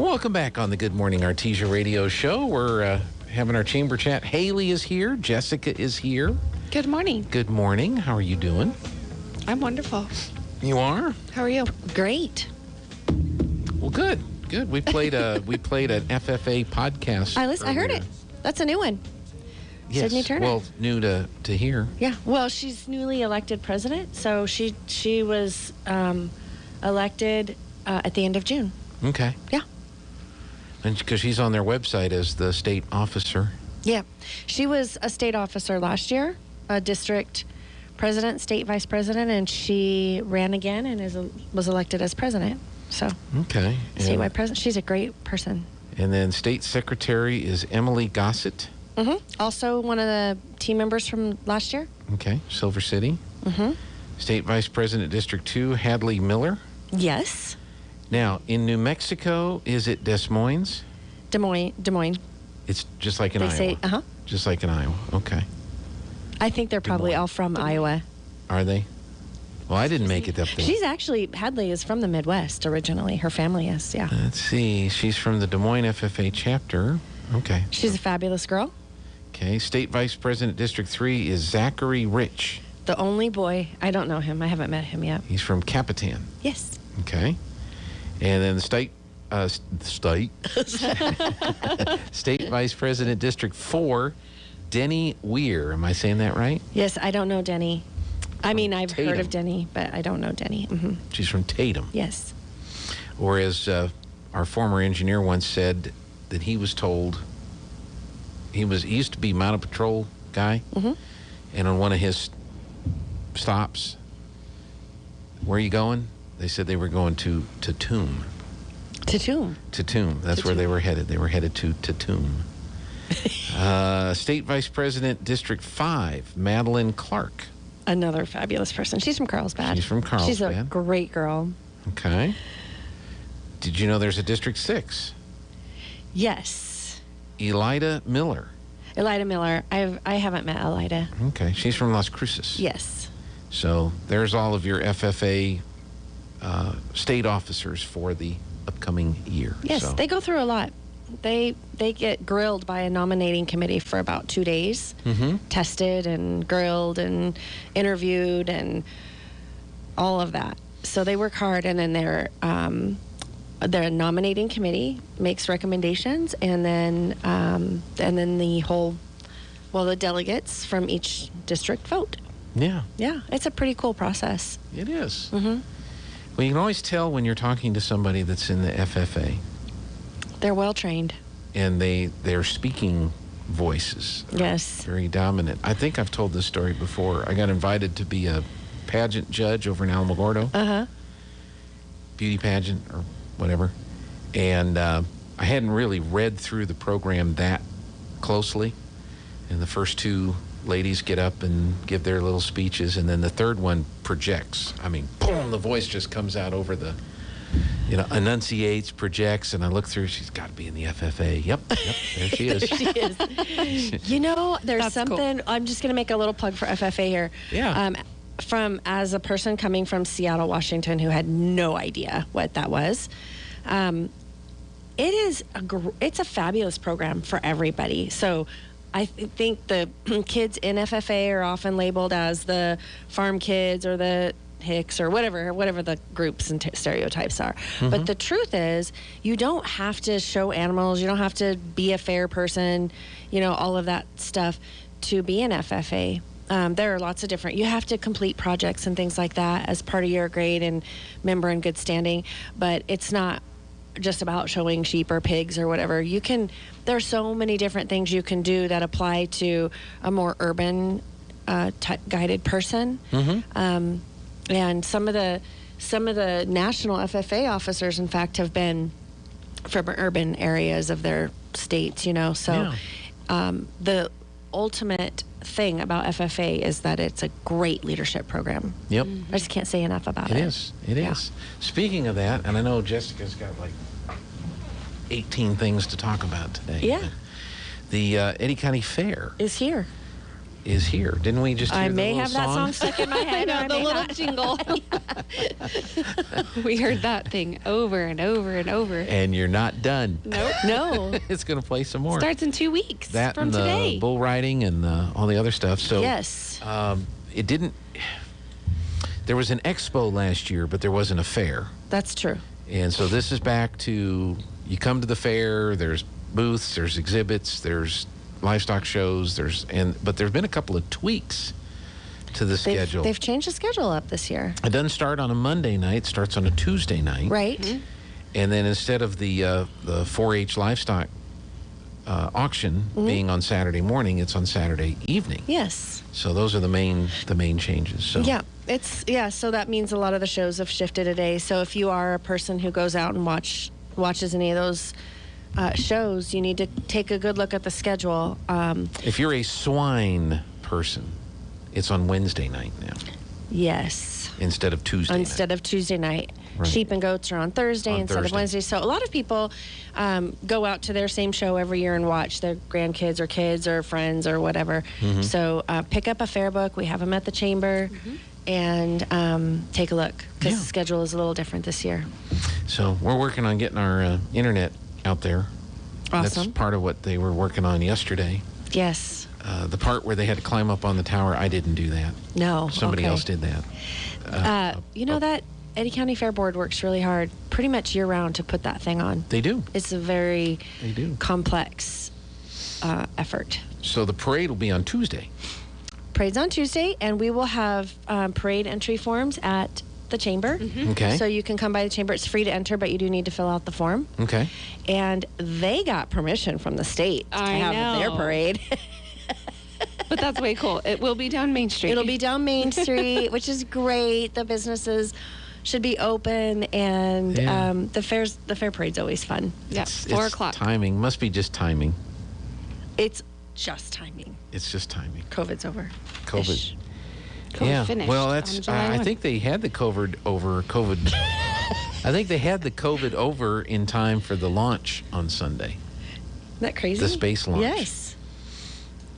Welcome back on the Good Morning Artesia radio show. We're having our chamber chat. Hayley is here. Jessica is here. Good morning. Good morning. How are you doing? I'm wonderful. You are? How are you? Great. Well, good. Good. We played an FFA podcast. I heard it. That's a new one. Yes. Sydney Turner. Well, new to hear. Yeah. Well, she's newly elected president, so she was elected at the end of June. Okay. Yeah. And because she's on their website as the state officer. Yeah. She was a state officer last year, a district president, state vice president, and she ran again and was elected as president. So. Okay. Statewide president. She's a great person. And then state secretary is Emily Gossett. Mm-hmm. Also one of the team members from last year. Okay. Silver City. Mm-hmm. State vice president, District 2, Hadley Miller. Yes. Now, in New Mexico, is it Des Moines? Des Moines. It's just like in Iowa. They say, Just like in Iowa. Okay. I think they're probably all from Iowa. Are they? Well, I didn't make it up there. Hadley is from the Midwest originally. Her family is, yeah. Let's see. She's from the Des Moines FFA chapter. Okay. She's a fabulous girl. Okay. State Vice President, District 3 is Zachary Rich. The only boy. I don't know him. I haven't met him yet. He's from Capitan. Yes. Okay. And then the State Vice President, District 4, Denny Weir. Am I saying that right? Yes, I don't know Denny. I mean, I've Tatum. heard of Denny, but I don't know Denny. Mm-hmm. She's from Tatum. Yes. Or as our former engineer once said, that he was told he used to be mounted patrol guy, mm-hmm. and on one of his stops, where are you going? They said they were going to Tatum. Tatum. Tatum. That's where they were headed. They were headed to Tatum. State Vice President, District 5, Madeline Clark. Another fabulous person. She's from Carlsbad. She's from Carlsbad. She's a great girl. Okay. Did you know there's a District 6? Yes. Elida Miller. Elida Miller. I haven't met Elida. Okay. She's from Las Cruces. Yes. So there's all of your FFA state officers for the upcoming year. Yes, so. They go through a lot. They get grilled by a nominating committee for about 2 days, mm-hmm. tested and grilled and interviewed and all of that. So they work hard, and then their nominating committee makes recommendations, and then the delegates from each district vote. Yeah. Yeah, it's a pretty cool process. It is. Mm-hmm. Well, you can always tell when you're talking to somebody that's in the FFA. They're well trained. And their speaking voices are yes. very dominant. I think I've told this story before. I got invited to be a pageant judge over in Alamogordo. Uh-huh. Beauty pageant or whatever. And I hadn't really read through the program that closely. And the first two ladies get up and give their little speeches, and then the third one projects. I mean, boom, the voice just comes out over the, enunciates, projects, and I look through, she's got to be in the FFA. Yep, there she is. There she is. There's That's something, cool. I'm just going to make a little plug for FFA here. Yeah. As a person coming from Seattle, Washington, who had no idea what that was, it's a fabulous program for everybody. So I think the kids in FFA are often labeled as the farm kids or the Hicks or whatever the groups and stereotypes are. Mm-hmm. But the truth is, you don't have to show animals. You don't have to be a fair person, all of that stuff to be an FFA. There are lots of different, you have to complete projects and things like that as part of your grade and member in good standing. But it's not just about showing sheep or pigs or whatever. There are so many different things you can do that apply to a more urban guided person. Mm-hmm. And some of the national FFA officers, in fact, have been from urban areas of their states, So yeah. The ultimate thing about FFA is that it's a great leadership program. Yep. I just can't say enough about it. It is. Speaking of that, and I know Jessica's got like 18 things to talk about today. Yeah. The Eddy County Fair is here. is here. Didn't we just hear I the may little have that song stuck in my head. I or I know, the may little not. jingle. We heard that thing over and over and over. And you're not done. Nope. No. It's going to play some more. Starts in 2 weeks That from and the today. bull riding and all the other stuff. So Yes. it didn't. There was an expo last year, but there wasn't a fair. That's true. And so this is back to, you come to the fair, there's booths, there's exhibits, there's livestock shows, but there's been a couple of tweaks to the schedule. They've changed the schedule up this year. It doesn't start on a Monday night, it starts on a Tuesday night. Right. Mm-hmm. And then instead of the 4-H livestock auction being on Saturday morning, it's on Saturday evening. Yes. So those are the main changes. So Yeah. So that means a lot of the shows have shifted a day. So if you are a person who goes out and watches any of those shows, you need to take a good look at the schedule. if you're a swine person, it's on Wednesday night now Yes. instead of Tuesday Instead of Tuesday night. Right. Sheep and goats are on Thursday On instead of Thursday. Wednesday. So a lot of people go out to their same show every year and watch their grandkids or kids or friends or whatever. Mm-hmm. So pick up a fair book. We have them at the chamber. And take a look because Yeah. the schedule is a little different this year. So we're working on getting our internet out there. That's Awesome. part of what they were working on yesterday. Yes. The part where they had to climb up on the tower, I didn't do that. No. Somebody okay. else did that. That Eddy County Fair Board works really hard, pretty much year round, to put that thing on. They do. It's a very They do. complex effort. So the parade will be on Tuesday. Parade's on Tuesday, and we will have parade entry forms at the chamber. Okay. So you can come by the chamber. It's free to enter, but you do need to fill out the form. Okay. And they got permission from the state to I have their know. parade. But that's way cool. It will be down Main Street. It'll be down Main Street, which is great. The businesses should be open, and Yeah. the fair parade's always fun. Yep, It's 4 o'clock. Timing. Must be just timing. It's just timing. It's just timing. COVID's over. COVID. Ish. Yeah. finished Well, on that's. July I 1. think they had the COVID over. I think they had the COVID over in time for the launch on Sunday. Isn't that crazy? The space launch. Yes.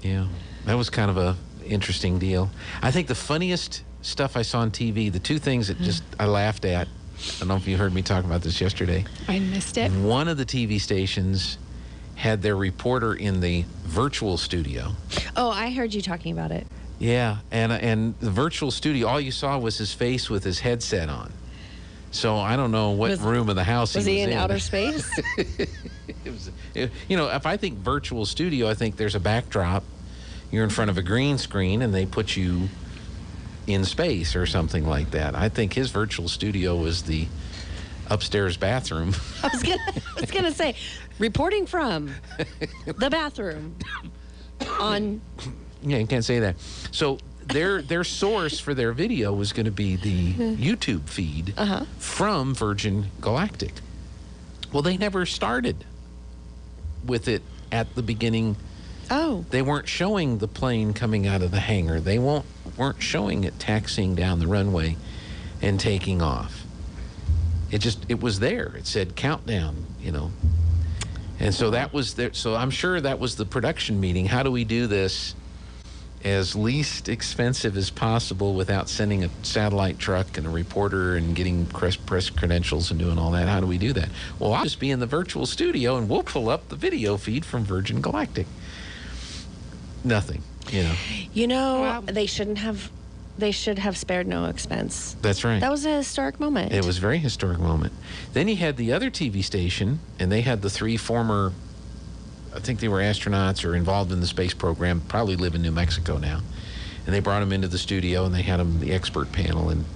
Yeah, that was kind of a interesting deal. I think the funniest stuff I saw on TV, the two things that just I laughed at. I don't know if you heard me talk about this yesterday. I missed it. One of the TV stations had their reporter in the virtual studio. Oh, I heard you talking about it. Yeah, and the virtual studio, all you saw was his face with his headset on. So I don't know what room of the house Was he he was in outer space? If I think virtual studio, I think there's a backdrop. You're in front of a green screen, and they put you in space or something like that. I think his virtual studio was the upstairs bathroom. I was gonna say, reporting from the bathroom on. Yeah, you can't say that. So their source for their video was going to be the YouTube feed from Virgin Galactic. Well, they never started with it at the beginning. Oh. They weren't showing the plane coming out of the hangar. They weren't showing it taxiing down the runway and taking off. It was there. It said countdown, And so that was there. So I'm sure that was the production meeting. How do we do this as least expensive as possible without sending a satellite truck and a reporter and getting press credentials and doing all that? How do we do that? Well, I'll just be in the virtual studio and we'll pull up the video feed from Virgin Galactic. Nothing, Wow. They should have spared no expense. That's right. That was a historic moment. It was a very historic moment. Then you had the other TV station, and they had the three former, I think they were astronauts or involved in the space program, probably live in New Mexico now. And they brought them into the studio, and they had them the expert panel. And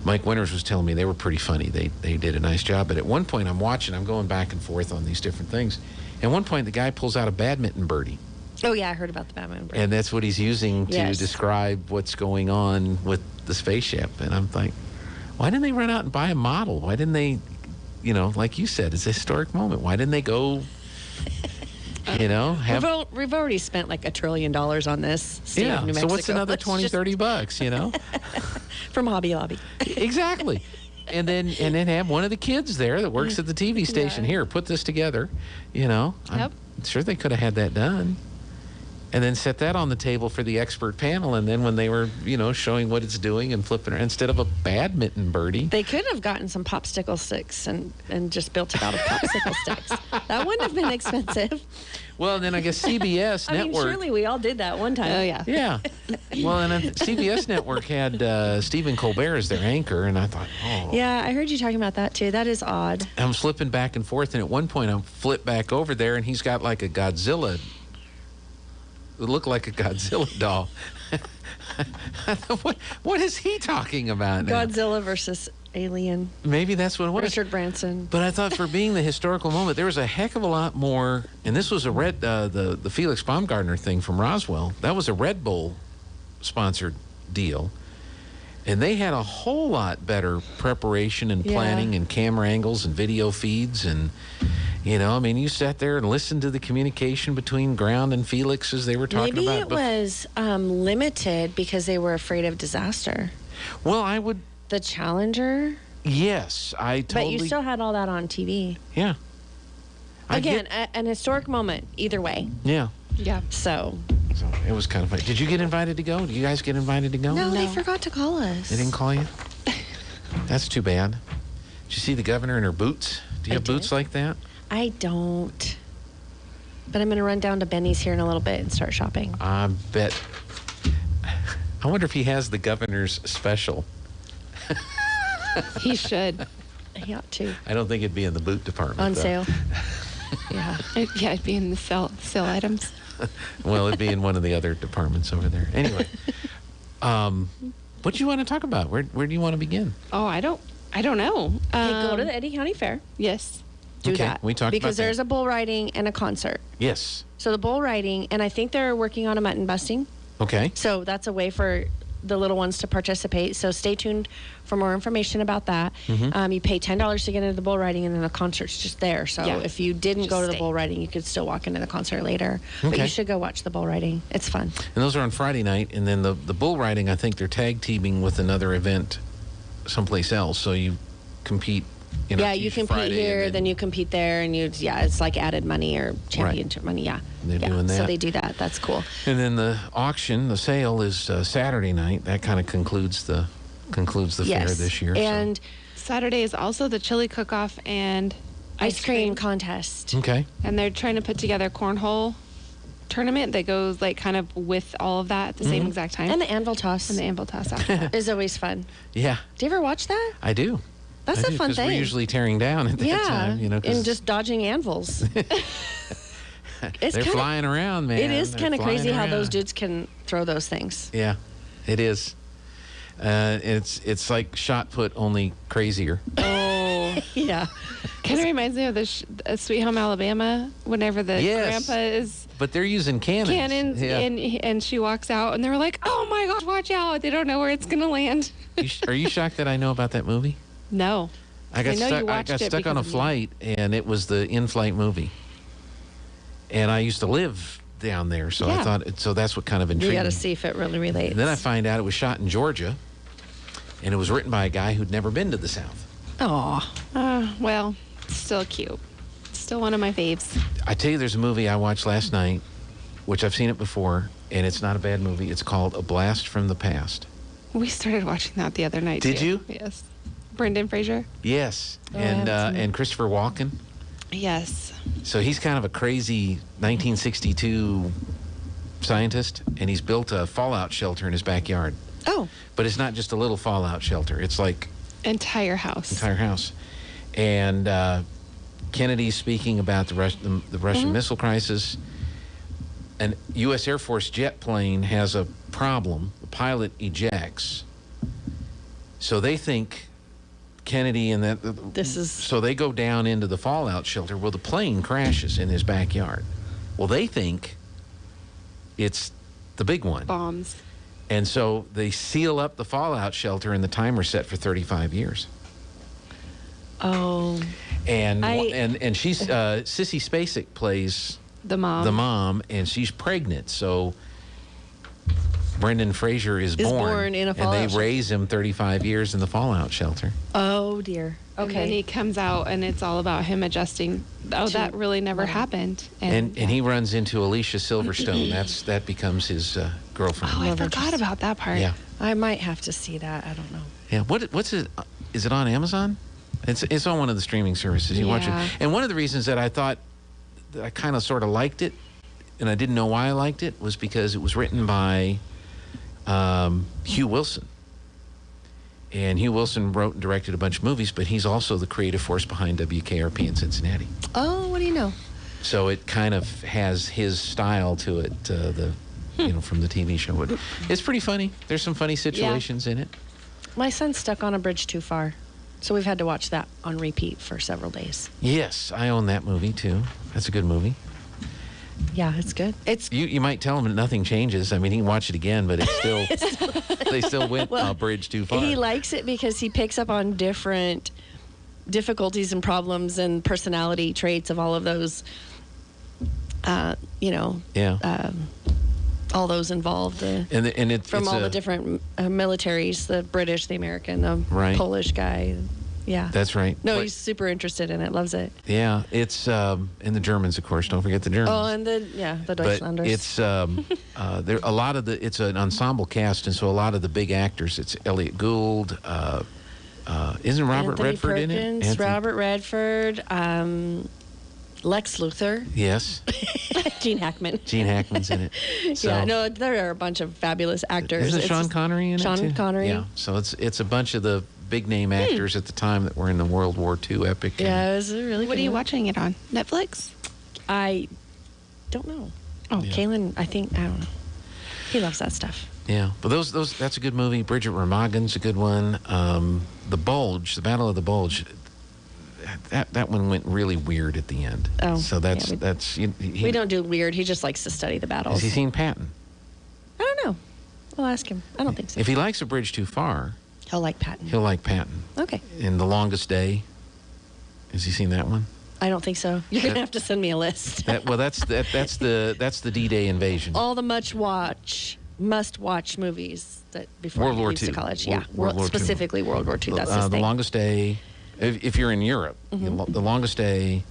Mike Winters was telling me they were pretty funny. They did a nice job. But at one point, I'm going back and forth on these different things. At one point, the guy pulls out a badminton birdie. Oh, yeah, I heard about the Batman. And that's what he's using to Yes. describe what's going on with the spaceship. And I'm like, why didn't they run out and buy a model? Why didn't they, like you said, it's a historic moment. Why didn't they go, have... We've already spent like $1 trillion on this. State of New So Mexico. what's another Let's 20, just- 30 bucks, From Hobby Lobby. Exactly. And then have one of the kids there that works at the TV station. Yeah. Here, put this together. I'm Yep. sure they could have had that done. and then set that on the table for the expert panel. And then when they were, showing what it's doing and flipping it, instead of a badminton birdie. They could have gotten some popsicle sticks and just built it out of popsicle sticks. That wouldn't have been expensive. Well, then I guess CBS I mean, Network. surely we all did that one time. Oh, yeah. Yeah. Well, and then CBS Network had Stephen Colbert as their anchor, and I thought, oh. Yeah, I heard you talking about that too. That is odd. I'm flipping back and forth, and at one point I flip back over there, and he's got like a Godzilla. It looked like a Godzilla doll. What is he talking about now? Godzilla versus Alien. Maybe that's what it was. Richard Branson. But I thought for being the historical moment, there was a heck of a lot more. And this was the Felix Baumgartner thing from Roswell. That was a Red Bull sponsored deal. And they had a whole lot better preparation and planning and camera angles and video feeds. And, you sat there and listened to the communication between Ground and Felix as they were talking Maybe about. it was limited because they were afraid of disaster. Well, I would. The Challenger. Yes, I totally. But you still had all that on TV. Yeah. Again, an historic moment, either way. Yeah. Yeah. So it was kind of funny. Did you get invited to go? Did you guys get invited to go? No, they forgot to call us. They didn't call you? That's too bad. Did you see the governor in her boots? Do you have boots like that? I don't. But I'm going to run down to Benny's here in a little bit and start shopping. I bet. I wonder if he has the governor's special. He should. He ought to. I don't think it'd be in the boot department. On though. sale. Yeah. It'd be in the sale items. Well, it'd be in one of the other departments over there. Anyway, what do you want to talk about? Where do you want to begin? Oh, I don't know. Hey, go to the Eddy County Fair. Yes. Do Okay, that. we talked because about there's that. a bull riding and a concert. Yes. So the bull riding, and I think they're working on a mutton busting. Okay. So that's a way for the little ones to participate. So stay tuned for more information about that. Mm-hmm. You pay $10 to get into the bull riding, and then the concert's just there. So Yeah. if you didn't Just go to the stay. bull riding, you could still walk into the concert later. But Okay. you should go watch the bull riding. It's fun. And those are on Friday night. And then the bull riding, I think they're tag teaming with another event someplace else. So you compete. Yeah, you compete Friday here, and then you compete there, and it's like added money or championship money. Yeah. They're yeah. doing So that. they do that. That's cool. And then the auction, the sale is Saturday night. That kind of concludes the fair this year. And Saturday is also the chili cook-off and ice cream contest. Okay. And they're trying to put together a cornhole tournament that goes like kind of with all of that at the same exact time. And the anvil toss And the anvil toss after that. is always fun. Yeah, Do you ever watch that? I do. That's I a do, fun 'cause thing. We're usually tearing down at that time, and just dodging anvils. It's they're kinda- flying around, man. It is They're kind of flying crazy how those around. dudes can throw those things. Yeah, it is. It's like shot put, only crazier. Oh. Yeah. Kind of reminds me of the Sweet Home Alabama, whenever the Yes. grandpa is But they're using cannons. Yeah. and she walks out and they're like, oh my gosh, watch out. They don't know where it's going to land. Are you shocked that I know about that movie? No. I got know you stuck. I watched got it stuck on a because of me. flight, and it was the in-flight movie. And I used to live down there, so I Yeah. thought. So that's what kind of You intrigued got to me. see if it really relates. And then I find out it was shot in Georgia, and it was written by a guy who'd never been to the South. Aw. Well, still cute. Still one of my faves. I tell you, there's a movie I watched last night, which I've seen it before, and it's not a bad movie. It's called A Blast from the Past. We started watching that the other night. Did too. you? Yes. Brendan Fraser. Yes, Oh, I haven't seen it. and Christopher Walken. Yes. So he's kind of a crazy 1962 scientist, and he's built a fallout shelter in his backyard. Oh. But it's not just a little fallout shelter. It's like Entire house. entire house. And Kennedy's speaking about the Russian missile crisis. An U.S. Air Force jet plane has a problem. The pilot ejects. So they think Kennedy and that. This is- So they go down into the fallout shelter. Well, the plane crashes in his backyard. Well, they think it's the big one. Bombs. And so they seal up the fallout shelter, and the timer's set for 35 years. Oh. And I- and she's Sissy Spacek plays The mom. the mom, and she's pregnant. So Brendan Fraser is born in a and fallout they shelter. raise him 35 years in the fallout shelter. Oh dear. And then he comes out, and it's all about him adjusting. Oh, that really never happened. And he runs into Alicia Silverstone. That becomes his girlfriend. Oh, I forgot about that part. Yeah. I might have to see that. I don't know. Yeah. What's it? Is it on Amazon? It's on one of the streaming services. You watch it. Yeah. And one of the reasons that I thought that I kind of sort of liked it, and I didn't know why I liked it, was because it was written by Hugh Wilson. And Hugh Wilson wrote and directed a bunch of movies, but he's also the creative force behind WKRP in Cincinnati. Oh, what do you know? So it kind of has his style to it, from the TV show. It's pretty funny. There's some funny situations in it. My son's stuck on a bridge too far, so we've had to watch that on repeat for several days. Yes, I own that movie too. That's a good movie. Yeah, it's good. It's You might tell him that nothing changes. I mean, he can watch it again, but it's still they still went a bridge too far. He likes it because he picks up on different difficulties and problems and personality traits of all of those. All those involved. And it's all the different militaries, the British, the American, the Right. Polish guy. Yeah. That's right. No, But- he's super interested in it. Loves it. Yeah, it's and the Germans, of course. Don't forget the Germans. Oh, and the but Deutschlanders. it's there a lot of it's an ensemble cast, and so a lot of the big actors. It's Elliot Gould. Isn't Robert Anthony Redford in it? Perkins, Anthony- Robert Redford, Lex Luthor, Yes, Gene Hackman. Gene Hackman's in it. So, Yeah, no, there are a bunch of fabulous actors. Isn't It's Sean just- Connery in it Sean too? Connery. Yeah. So it's a bunch of the big name actors at the time that were in the World War II epic. Yeah, it was a really. What good are you one. watching it on? Netflix? I don't know. Oh, Yeah. Kalen, I don't know. He loves that stuff. Yeah, but those that's a good movie. Bridget Remagen's a good one. The Bulge, the Battle of the Bulge. That one went really weird at the end. Oh, so that's yeah, we don't do weird. He just likes to study the battles. Has he seen Patton? I don't know. I'll ask him. I don't think so. If he likes A Bridge Too Far, He'll like Patton. he'll like Patton. Okay. In The Longest Day, has he seen that one? I don't think so. You're gonna have to send me a list. That's the D-Day invasion. All the must-watch movies that before World I War leaves to II. college. World Yeah, War II. specifically World War II. That's his The thing. Longest Day, if you're in Europe, The Longest Day,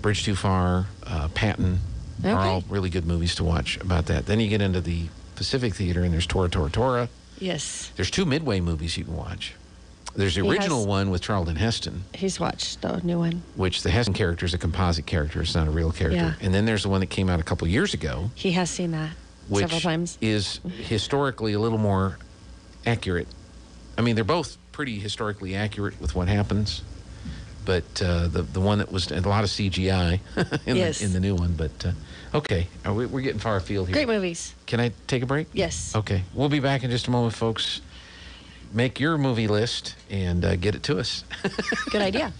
Bridge Too Far, Patton are Okay. all really good movies to watch about that. Then you get into the Pacific Theater, and there's Tora Tora Tora. Yes, There's 2 Midway movies you can watch. There's the He original has- one with Charlton Heston, he's watched the new one. which the Heston character is a composite character. It's not a real character. Yeah. And then there's the one that came out a couple years ago, He has seen that which several times. is historically a little more accurate. I mean, they're both pretty historically accurate with what happens, but the one that was a lot of CGI Yes. in the new one. But okay, we're getting far afield here. Great movies. Can I take a break? Yes. Okay, we'll be back in just a moment, folks. Make your movie list and get it to us. Good idea.